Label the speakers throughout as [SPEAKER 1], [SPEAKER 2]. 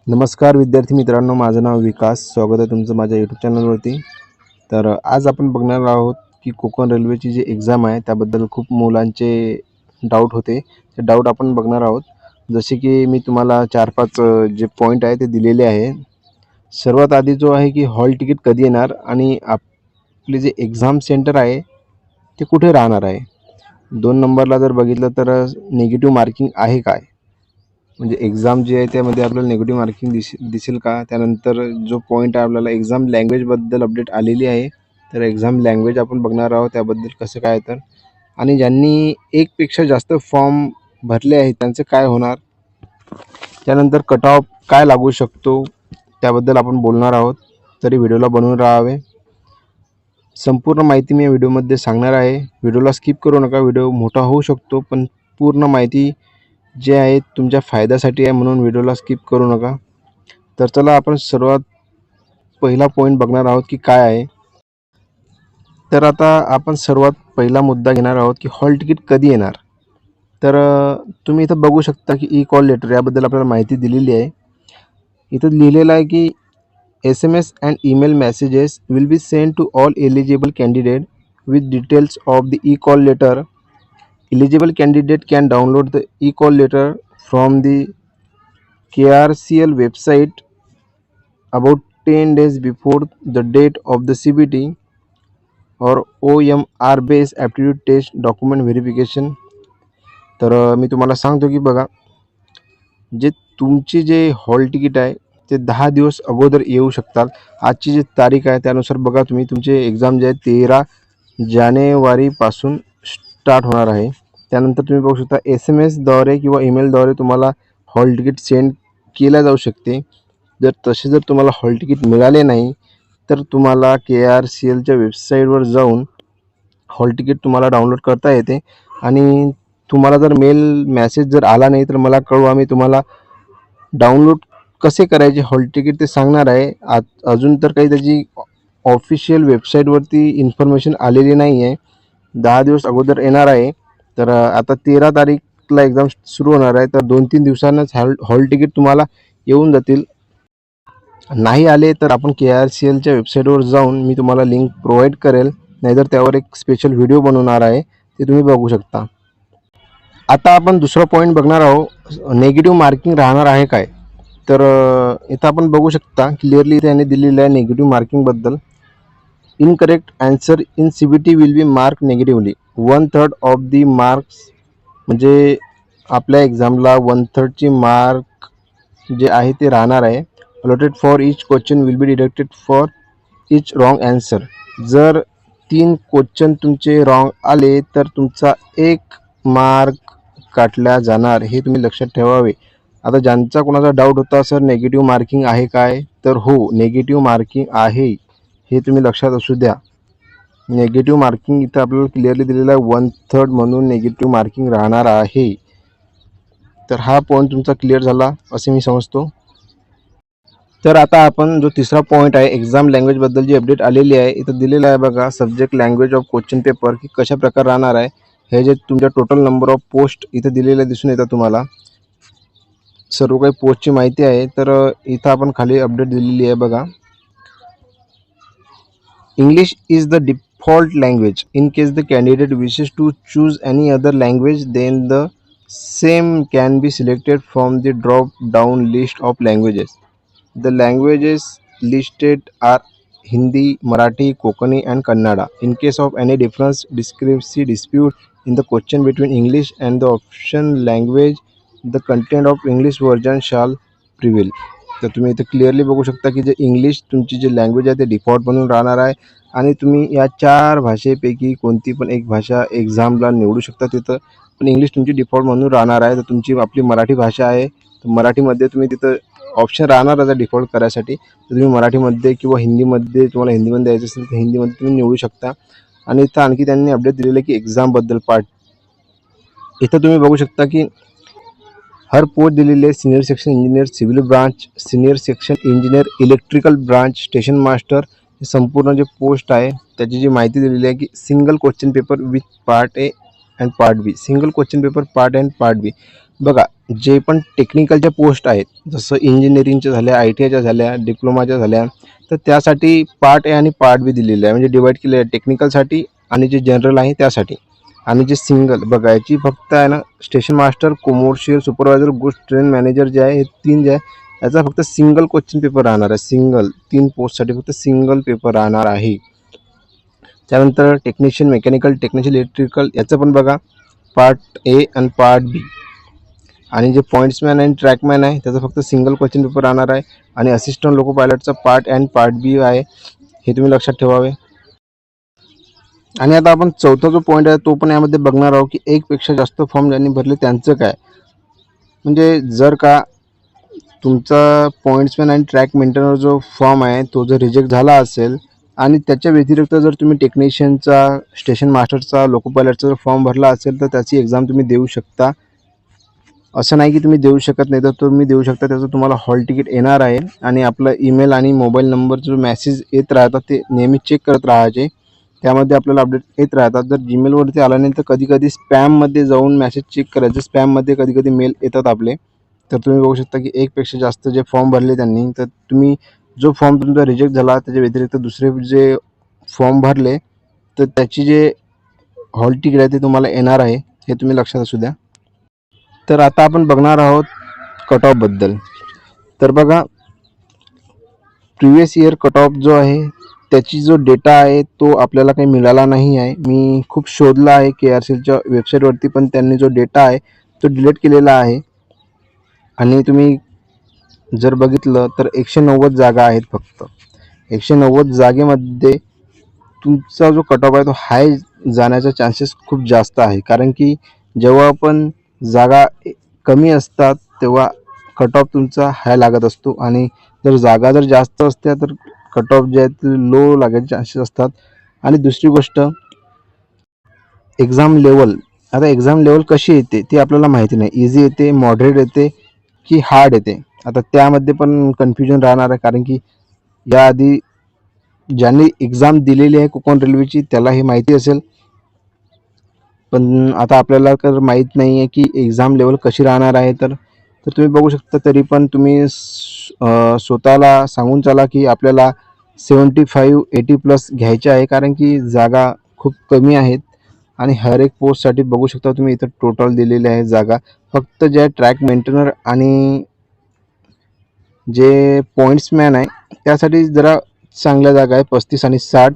[SPEAKER 1] नमस्कार विद्यार्थी मित्रांनो, माझं नाव विकास. स्वागत आहे तुमचं माझ्या यूट्यूब चॅनलवरती. तर आज आपण बघणार आहोत की कोकण रेल्वेची जी एक्झाम आहे त्याबद्दल खूप मुलांचे डाऊट होते. ते डाऊट आपण बघणार आहोत. जसे की मी तुम्हाला 4-5 जे पॉईंट आहे ते दिलेले आहे. सर्वात आधी जो आहे की हॉल तिकीट कधी येणार आणि आपले जे एक्झाम सेंटर आहे ते कुठे राहणार आहे. 2 नंबरला जर बघितलं तर निगेटिव्ह मार्किंग आहे काय? म्हणजे एक्झाम जी आहे त्यामध्ये आपल्याला निगेटिव्ह मार्किंग दिसेल का? त्यानंतर जो पॉईंट आहे आपल्याला एक्झाम लँग्वेजबद्दल अपडेट आलेली आहे. तर एक्झाम लँग्वेज आपण बघणार आहोत त्याबद्दल कसं काय तर. आणि ज्यांनी एकपेक्षा जास्त फॉर्म भरले आहेत त्यांचं काय होणार? त्यानंतर कट ऑफ काय लागू शकतो त्याबद्दल आपण बोलणार आहोत. तरी व्हिडिओला बनवून राहावे. संपूर्ण माहिती मी या व्हिडिओमध्ये सांगणार आहे. व्हिडिओला स्किप करू नका. व्हिडिओ मोठा होऊ शकतो पण पूर्ण माहिती जे आहे तुमच्या फायद्यासाठी आहे, म्हणून व्हिडिओला स्किप करू नका. तर चला आपण सर्वात पहिला पॉईंट बघणार आहोत की काय आहे. तर आता आपण सर्वात पहिला मुद्दा घेणार आहोत की हॉल तिकीट कधी येणार. तर तुम्ही इथं बघू शकता की ई कॉल लेटर याबद्दल आपल्याला माहिती दिलेली आहे. इथं लिहिलेलं आहे की SMS and email messages will be sent to all eligible candidate with details of the e-call letter. Eligible candidate can download the e-call letter from the KRCL website about 10 days before the date of the CBT or OMR based aptitude test document verification. तर मी तुम्हाला सांगतो की बघा, जे तुमची जे hall ticket आहे ते 10 दिवस अगोदर येऊ शकतात. आजची जी तारीख आहे त्यानुसार बघा तुम्ही तुमचे एक्झाम जे आहे 13 जानेवारीपासून स्टार्ट होणार आहे. त्यानंतर तुम्ही बघू शकता SMS द्वारे किंवा ईमेलद्वारे तुम्हाला हॉल तिकीट सेंड केल्या जाऊ शकते. जर तुम्हाला हॉल तिकीट मिळाले नाही तर तुम्हाला KRCLच्या वेबसाईटवर जाऊन हॉल तिकीट तुम्हाला डाउनलोड करता येते. आणि तुम्हाला जर मेसेज जर आला नाही तर मला कळवा, मी तुम्हाला डाउनलोड कसे करायचे हॉल तिकीट ते सांगणार आहे. अजून तर काही त्याची ऑफिशियल वेबसाईटवरती इन्फॉर्मेशन आलेली नाही आहे. 10 दिवस अगोदर येणार आहे. तर आता 13 तारीखला एक्झाम सुरू होणार आहे. तर 2-3 दिवसांनाच हॉल तिकीट तुम्हाला येऊन जातील. नाही आले तर आपण KRCLच्या वेबसाईटवर जाऊन मी तुम्हाला लिंक प्रोव्हाइड करेल, नाहीतर त्यावर एक स्पेशल व्हिडिओ बनवणार आहे, ते तुम्ही बघू शकता. आता आपण दुसरा पॉईंट बघणार आहोत, नेगेटिव्ह मार्किंग राहणार आहे काय. तर इथं आपण बघू शकता क्लिअरली इथे यांनी दिलेलं आहे नेगेटिव्ह मार्किंगबद्दल. Incorrect answer in CBT will be mark negatively 1/3 of the marks. म्हणजे आपल्या एक्झामला 1/3ची मार्क जे आहे ते राहणार आहे. Allotted for each question will be deducted for each wrong answer. जर 3 क्वेश्चन तुमचे रॉंग आले तर तुमचा 1 मार्क काटला जाणार, हे तुम्ही लक्षात ठेवावे. आता ज्यांचा कोणाचा डाऊट होता सर नेगेटिव्ह मार्किंग आहे काय, तर हो नेगेटिव्ह मार्किंग आहे, हे तुम्ही लक्षात असू द्या. नेगेटिव्ह मार्किंग इथं आपल्याला क्लिअरली दिलेलं आहे 1/3 म्हणून नेगेटिव्ह मार्किंग राहणार आहे. तर हा पॉईंट तुमचा क्लिअर झाला असे मी समजतो. तर आता आपण जो तिसरा पॉईंट आहे एक्झाम लँग्वेजबद्दल जी अपडेट आलेली आहे इथं दिलेलं आहे बघा. Subject language of question paper की कशा प्रकारे राहणार आहे. हे जे तुमच्या टोटल नंबर ऑफ पोस्ट इथं दिलेलं दिसून येतं तुम्हाला. सर्व काही पोस्टची माहिती आहे. तर इथं आपण खाली अपडेट दिलेली आहे बघा. English is the default language. In case the candidate wishes to choose any other language, then the same can be selected from the drop-down list of languages. The languages listed are Hindi, Marathi, Konkani, and Kannada. In case of any difference, discrepancy, dispute in the question between English and the option language, the content of English version shall prevail. तर तुम्ही इथे clearly बघू शकता की जे English तुमची जी language आहे ते डिफॉल्ट म्हणून राहणार आहे. आणि तुम्ही या 4 भाषेपैकी कोणती पण एक भाषा एक्झामला निवडू शकता तिथं, पण इंग्लिश तुमची डिफॉल्ट म्हणून राहणार आहे. तर तुमची आपली मराठी भाषा आहे, तर मराठीमध्ये तुम्ही तिथं ऑप्शन राहणार आहे डिफॉल्ट करायसाठी. तर तुम्ही मराठीमध्ये किंवा हिंदीमध्ये, तुम्हाला हिंदीमध्ये द्यायचं असेल तर हिंदीमध्ये तुम्ही निवडू शकता. आणि इथं आणखी त्यांनी अपडेट दिलेलं आहे की एक्झामबद्दल पार्ट. इथं तुम्ही बघू शकता की हर पोस्ट दिलेली आहे. Senior section engineer civil branch, senior section engineer electrical branch, station master, हे संपूर्ण जे पोस्ट आहे त्याची जी माहिती दिलेली आहे की single question paper with part A and part B. Single question paper part A and part B. बघा, जे पण टेक्निकलच्या पोस्ट आहेत, जसं इंजिनिअरिंगच्या झाल्या, ITIच्या झाल्या, डिप्लोमाच्या झाल्या, तर त्यासाठी पार्ट ए आणि पार्ट बी दिलेलं आहे, म्हणजे डिवाईड केलं आहे टेक्निकलसाठी आणि जे जनरल आहे त्यासाठी. आणि जे सिंगल बघा, याची फक्त आहे ना station master, commercial supervisor, goods train manager जे आहे, हे 3 जे आहे, याचा फक्त सिंगल क्वेश्चन पेपर राहणार आहे. सिंगल 3 पोस्टसाठी फक्त सिंगल पेपर राहणार आहे. त्यानंतर टेक्निशियन मेकॅनिकल, टेक्निशियन इलेक्ट्रिकल याचं पण बघा, पार्ट ए आणि पार्ट बी. आणि जे पॉईंट्समॅन आणि ट्रॅकमॅन आहे त्याचा फक्त सिंगल क्वेश्चन पेपर राहणार आहे. आणि असिस्टंट लोको पायलटचा पार्ट अँड पार्ट बी आहे, हे तुम्ही लक्षात ठेवावे. आणि आता आपण चौथा जो पॉईंट आहे तो पण यामध्ये बघणार आहोत की एकपेक्षा जास्त फॉर्म ज्यांनी भरले त्यांचं काय. म्हणजे जर का तुमचा पॉईंट्समॅन आणि ट्रॅक मेंटेनर जो फॉर्म आहे तो जर रिजेक्ट झाला असेल आणि त्याच्या व्यतिरिक्त जर तुम्ही टेक्निशियनचा, स्टेशन मास्टरचा, लोको पायलटचा जर फॉर्म भरला असेल तर त्याची एक्झाम तुम्ही देऊ शकता. असं नाही की तुम्ही देऊ शकत नाही, तर तुम्ही देऊ शकता. त्याचं तुम्हाला हॉल तिकीट येणार आहे आणि आपलं ईमेल आणि मोबाईल नंबर जो मेसेज येत राहतात ते नेहमी चेक करत राहायचे. त्यामध्ये आपल्याला अपडेट येत राहतात. जर जीमेलवरती आला नाही तर कधी कधी स्पॅममध्ये जाऊन मेसेज चेक करायचे. स्पॅममध्ये कधी कधी मेल येतात आपले. तर तुम्ही बघू शकता की एकपेक्षा जास्त जे फॉर्म भरले त्यांनी, तर तुम्ही जो फॉर्म तुमचा रिजेक्ट झाला त्याच्या व्यतिरिक्त दुसरे जे फॉर्म भरले तर त्याची जे हॉल तिकीट आहे ते तुम्हाला येणार आहे, हे तुम्ही लक्षात असू द्या. तर आता आपण बघणार आहोत कट ऑफबद्दल. तर बघा, प्रिव्हियस इयर कट ऑफ जो आहे त्याची जो डेटा आहे तो आपल्याला काही मिळाला नाही आहे. मी खूप शोधला आहे KRCLच्या वेबसाईटवरती, पण त्यांनी जो डेटा आहे तो डिलीट केलेला आहे. आणि तुम्ही जर बघितलं तर 190 जागा आहेत फक्त. 190 जागेमध्ये तुमचा जो कट ऑफ आहे तो हाय जाण्याचा चान्सेस खूप जास्त आहे. कारण की जेव्हा पण जागा कमी असतात तेव्हा कट ऑफ तुमचा हाय लागत असतो, आणि जर जागा जर जास्त असत्या तर कट ऑफ जे आहे ते लो लागायचे चान्सेस असतात. आणि दुसरी गोष्ट, एक्झाम लेवल. आता एक्झाम लेवल कशी येते ती आपल्याला माहिती नाही. इझी येते, मॉडरेट येते की हार्ड येते. आता त्यामध्ये पण कन्फ्युजन राहणार आहे, कारण की याआधी ज्यांनी एक्झाम दिलेली आहे कोकण रेल्वेची त्याला हे माहिती असेल, पण आता आपल्याला तर माहीत नाही आहे की एक्झाम लेवल कशी राहणार आहे. तर तुम्ही बघू शकता. तरी पण तुम्ही स्वतःला सांगून चला की आपल्याला 75-80 प्लस घ्यायचे आहे, कारण की जागा खूप कमी आहेत. आणि हर एक पोस्टसाठी बघू शकता तुम्ही इथं टोटल दिलेले आहे जागा. फक्त जे ट्रॅक मेंटेनर आणि जे पॉईंट्समॅन आहे त्यासाठी जरा चांगल्या जागा आहे, 35 आणि 60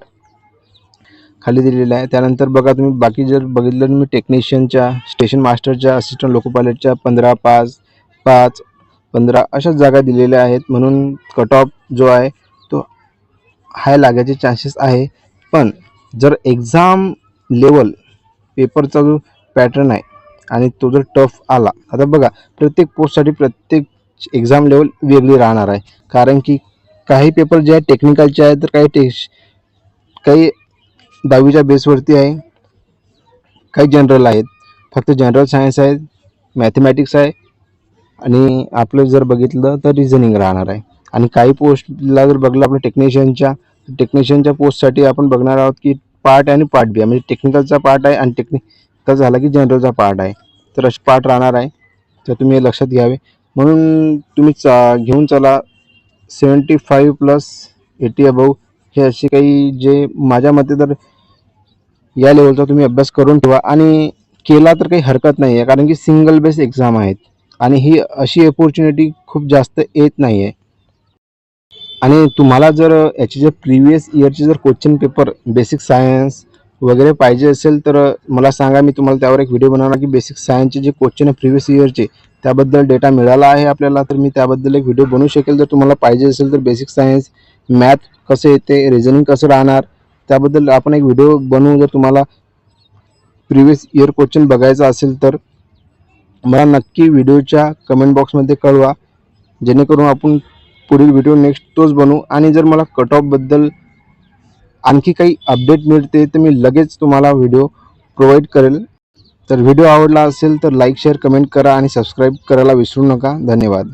[SPEAKER 1] खाली दिलेलं आहे. त्यानंतर बघा तुम्ही बाकी जर बघितलं तुम्ही टेक्निशियनच्या, स्टेशन मास्टरच्या, असिस्टंट लोको पायलटच्या 15, 5, 5, 15 अशाच जागा दिलेल्या आहेत. म्हणून कट ऑफ जो आहे तो हाय लागायचे चान्सेस आहे. पण जर एक्झाम लेवल पेपरचा जो पॅटर्न आहे आणि तो जर टफ आला, आता बघा प्रत्येक पोस्टसाठी प्रत्येक एक्झाम लेवल वेगळी राहणार आहे. कारण की काही पेपर जे आहे टेक्निकलचे आहे, तर काही 10वीच्या बेसवरती आहे, काही जनरल आहेत. फक्त जनरल सायन्स आहे, मॅथमॅटिक्स आहे, आणि आपलं जर बघितलं तर रिझनिंग राहणार आहे. आणि काही पोस्टला जर बघलं आपलं टेक्निशियनच्या पोस्टसाठी आपण बघणार आहोत की पार्ट आणि पार्ट बी आहे. म्हणजे टेक्निकलचा पार्ट आहे आणि टेक्निकल झाला की जनरलचा पार्ट आहे. तर असे पार्ट राहणार आहे, तर तुम्ही हे लक्षात घ्यावे. म्हणून तुम्ही घेऊन चला 75 प्लस 80 अबव, हे असे काही जे माझ्या मते तर या लेवलचा तुम्ही अभ्यास करून ठेवा. आणि केला तर काही हरकत नाही आहे, कारण की सिंगल बेस एक्झाम आहेत आणि ही अशी अपॉर्च्युनिटी खूप जास्त येत नाही आहे. आणि तुम्हाला जर याची जर प्रिव्हियस इयरची जर क्वेश्चन पेपर बेसिक सायन्स वगैरे पाहिजे असेल तर मला सांगा. मी तुम्हाला त्यावर एक व्हिडिओ बनवणार की बेसिक सायन्सचे जे क्वेश्चन आहे प्रिव्हियस इयरचे त्याबद्दल डेटा मिळाला आहे आपल्याला, तर मी त्याबद्दल एक व्हिडिओ बनवू शकेल. जर तुम्हाला पाहिजे असेल तर बेसिक सायन्स, मॅथ कसं येते, रिझनिंग कसं राहणार त्याबद्दल आपण एक व्हिडिओ बनवू. जर तुम्हाला प्रिव्हियस इयर क्वेश्चन बघायचा असेल तर मला नक्की व्हिडिओच्या कमेंट बॉक्समध्ये कळवा, जेणेकरून आपण पुढील व्हिडिओ नेक्स्ट तोच बनवू. आणि जर मला कट ऑफबद्दल आणखी काही अपडेट मिळते तर मी लगेच तुम्हाला व्हिडिओ प्रोव्हाइड करेल. तर व्हिडिओ आवडला असेल तर लाईक, शेअर, कमेंट करा आणि सबस्क्राईब करायला विसरू नका. धन्यवाद.